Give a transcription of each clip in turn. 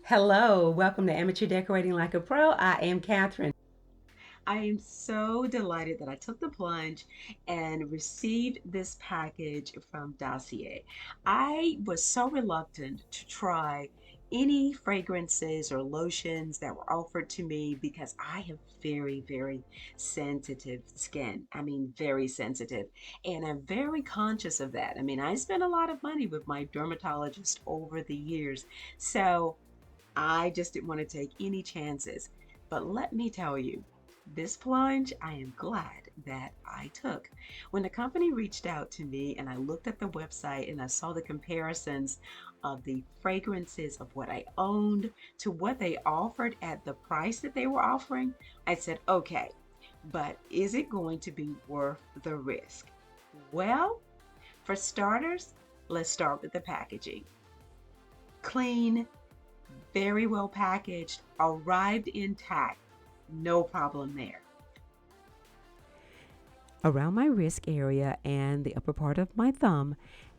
Hello, welcome to Amateur Decorating Like a Pro. I am Catherine. I am so delighted that I took the plunge and received this package from Dossier. I was so reluctant to try any fragrances or lotions that were offered to me because I have very sensitive skin. I mean, very sensitive. And I'm very conscious of that. I mean, I spent a lot of money with my dermatologist over the years. So I just didn't want to take any chances. But let me tell you, this plunge I am glad that I took. When the company reached out to me and I looked at the website and I saw the comparisons of the fragrances of what I owned to what they offered at the price that they were offering, I said, okay, but is it going to be worth the risk? Well, for starters, let's start with the packaging. Clean, very well packaged, arrived intact, no problem there. Around my wrist area and the upper part of my thumb,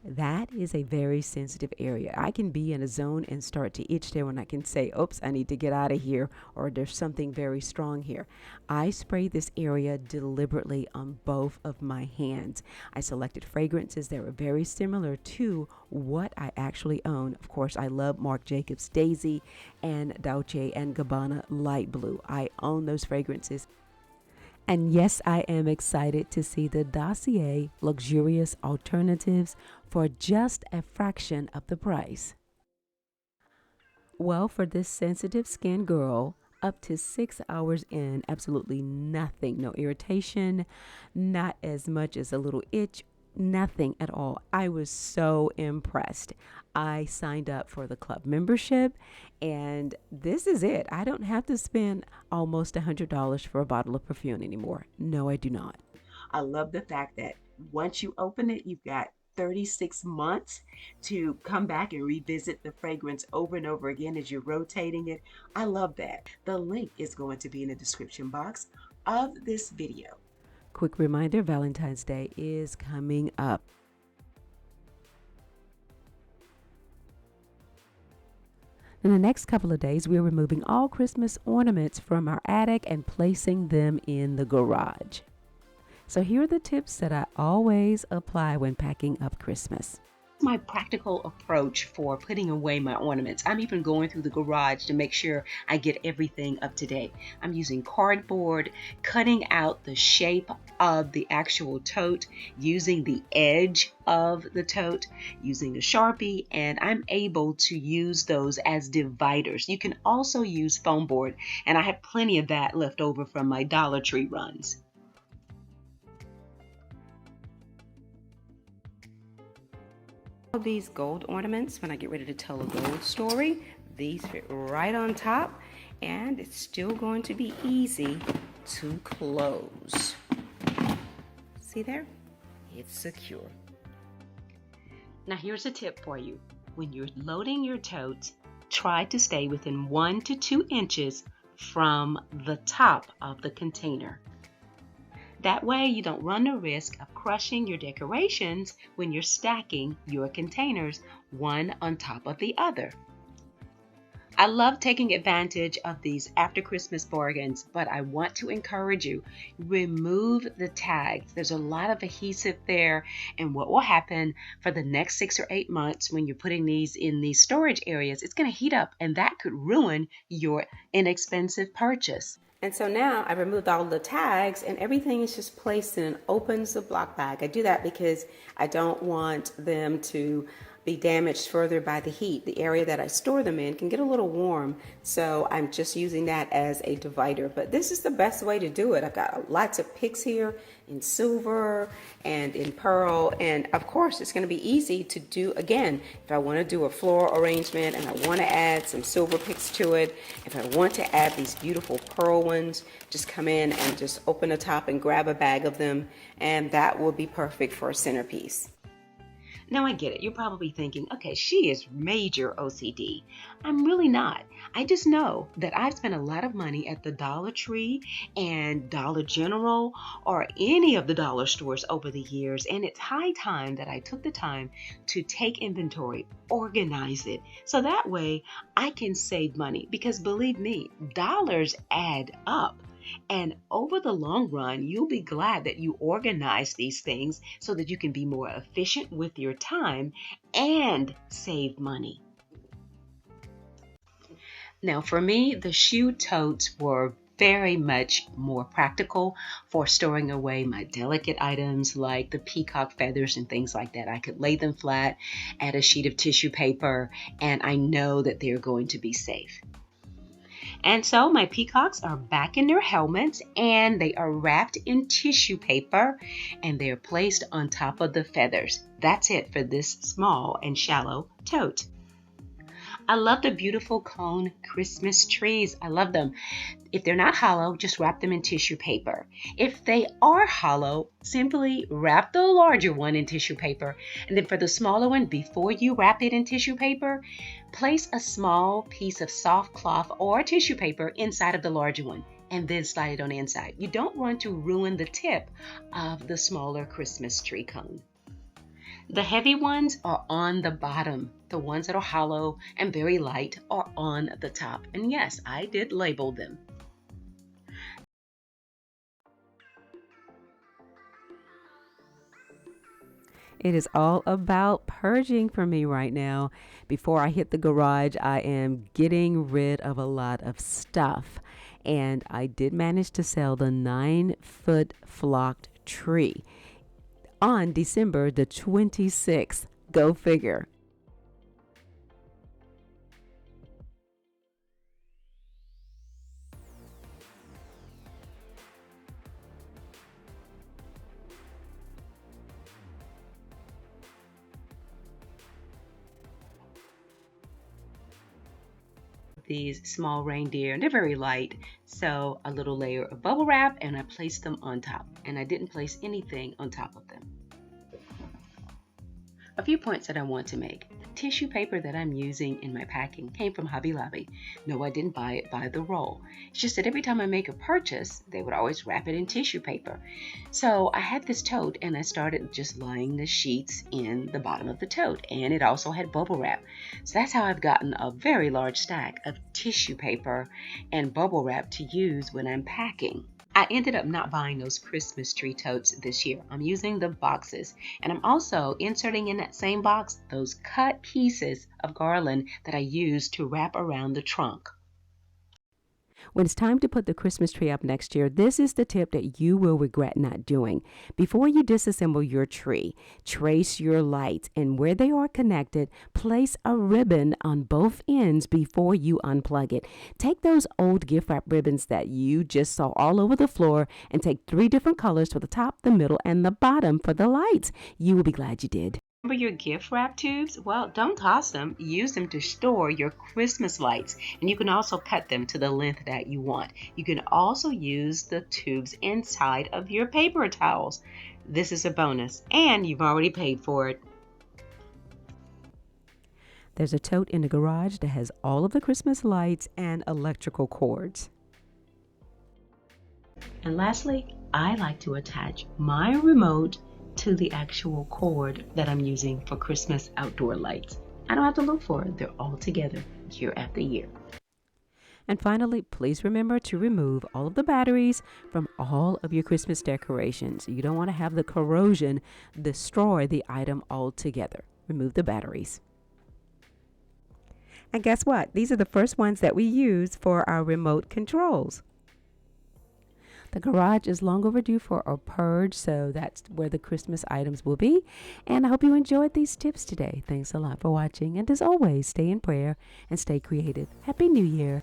that is a very sensitive area. I can be in a zone and start to itch there when I can say, oops, I need to get out of here, or there's something very strong here. I spray this area deliberately on both of my hands. I selected fragrances that were very similar to what I actually own. Of course, I love Marc Jacobs Daisy and Dolce & Gabbana Light Blue. I own those fragrances. And yes, I am excited to see the Dossier luxurious alternatives for just a fraction of the price. Well, for this sensitive skin girl, up to 6 hours in, absolutely nothing. No irritation, not as much as a little itch, nothing at all. I was so impressed. I signed up for the club membership, and this is it. I don't have to spend almost $100 for a bottle of perfume anymore. No, I do not. I love the fact that once you open it, you've got 36 months to come back and revisit the fragrance over and over again as you're rotating it. I love that. The link is going to be in the description box of this video. Quick reminder, Valentine's Day is coming up. In the next couple of days, we're removing all Christmas ornaments from our attic and placing them in the garage. So here are the tips that I always apply when packing up Christmas. My practical approach for putting away my ornaments. I'm even going through the garage to make sure I get everything up to date. I'm using cardboard, cutting out the shape of the actual tote, using the edge of the tote, using a Sharpie, and I'm able to use those as dividers. You can also use foam board, and I have plenty of that left over from my Dollar Tree runs. These gold ornaments, when I get ready to tell a gold story, these fit right on top, and it's still going to be easy to close. See there? It's secure. Now here's a tip for you. When you're loading your totes, try to stay within 1 to 2 inches from the top of the container. That way you don't run the risk of crushing your decorations when you're stacking your containers one on top of the other. I love taking advantage of these after Christmas bargains, but I want to encourage you, remove the tags. There's a lot of adhesive there, and what will happen for the next 6 or 8 months when you're putting these in these storage areas, it's going to heat up, and that could ruin your inexpensive purchase. And so now I removed all the tags and everything is just placed in an open Ziploc bag. I do that because I don't want them to be damaged further by the heat. The area that I store them in can get a little warm, so I'm just using that as a divider. But this is the best way to do it. I've got lots of picks here in silver and in pearl, and of course it's going to be easy to do again. If I want to do a floral arrangement and I want to add some silver picks to it, if I want to add these beautiful pearl ones, just come in and just open the top and grab a bag of them, and that will be perfect for a centerpiece. Now I get it. You're probably thinking, okay, she is major OCD. I'm really not. I just know that I've spent a lot of money at the Dollar Tree and Dollar General or any of the dollar stores over the years, and it's high time that I took the time to take inventory, organize it, so that way I can save money. Because believe me, dollars add up. And over the long run, you'll be glad that you organize these things so that you can be more efficient with your time and save money. Now, for me, the shoe totes were very much more practical for storing away my delicate items like the peacock feathers and things like that. I could lay them flat, add a sheet of tissue paper, and I know that they're going to be safe. And so my peacocks are back in their helmets and they are wrapped in tissue paper and they're placed on top of the feathers. That's it for this small and shallow tote. I love the beautiful cone Christmas trees. I love them. If they're not hollow, just wrap them in tissue paper. If they are hollow, simply wrap the larger one in tissue paper. And then for the smaller one, before you wrap it in tissue paper, place a small piece of soft cloth or tissue paper inside of the larger one and then slide it on the inside. You don't want to ruin the tip of the smaller Christmas tree cone. The heavy ones are on the bottom. The ones that are hollow and very light are on the top. And yes, I did label them. It is all about purging for me right now. Before I hit the garage, I am getting rid of a lot of stuff. And I did manage to sell the 9-foot flocked tree on December the 26th. Go figure. These small reindeer, and they're very light, so a little layer of bubble wrap and I placed them on top, and I didn't place anything on top of them. A few points that I want to make. The tissue paper that I'm using in my packing came from Hobby Lobby. No, I didn't buy it by the roll. It's just that every time I make a purchase, they would always wrap it in tissue paper. So I had this tote and I started just laying the sheets in the bottom of the tote, and it also had bubble wrap. So that's how I've gotten a very large stack of tissue paper and bubble wrap to use when I'm packing. I ended up not buying those Christmas tree totes this year. I'm using the boxes, and I'm also inserting in that same box those cut pieces of garland that I used to wrap around the trunk. When it's time to put the Christmas tree up next year, this is the tip that you will regret not doing. Before you disassemble your tree, trace your lights, and where they are connected, place a ribbon on both ends before you unplug it. Take those old gift wrap ribbons that you just saw all over the floor and take 3 different colors for the top, the middle, and the bottom for the lights. You will be glad you did. Remember your gift wrap tubes? Well, don't toss them. Use them to store your Christmas lights. And you can also cut them to the length that you want. You can also use the tubes inside of your paper towels. This is a bonus, and you've already paid for it. There's a tote in the garage that has all of the Christmas lights and electrical cords. And lastly, I like to attach my remote to the actual cord that I'm using for Christmas outdoor lights. I don't have to look for it. They're all together year after year. And finally, please remember to remove all of the batteries from all of your Christmas decorations. You don't want to have the corrosion destroy the item altogether. Remove the batteries. And guess what? These are the first ones that we use for our remote controls. The garage is long overdue for a purge, so that's where the Christmas items will be. And I hope you enjoyed these tips today. Thanks a lot for watching. And as always, stay in prayer and stay creative. Happy New Year.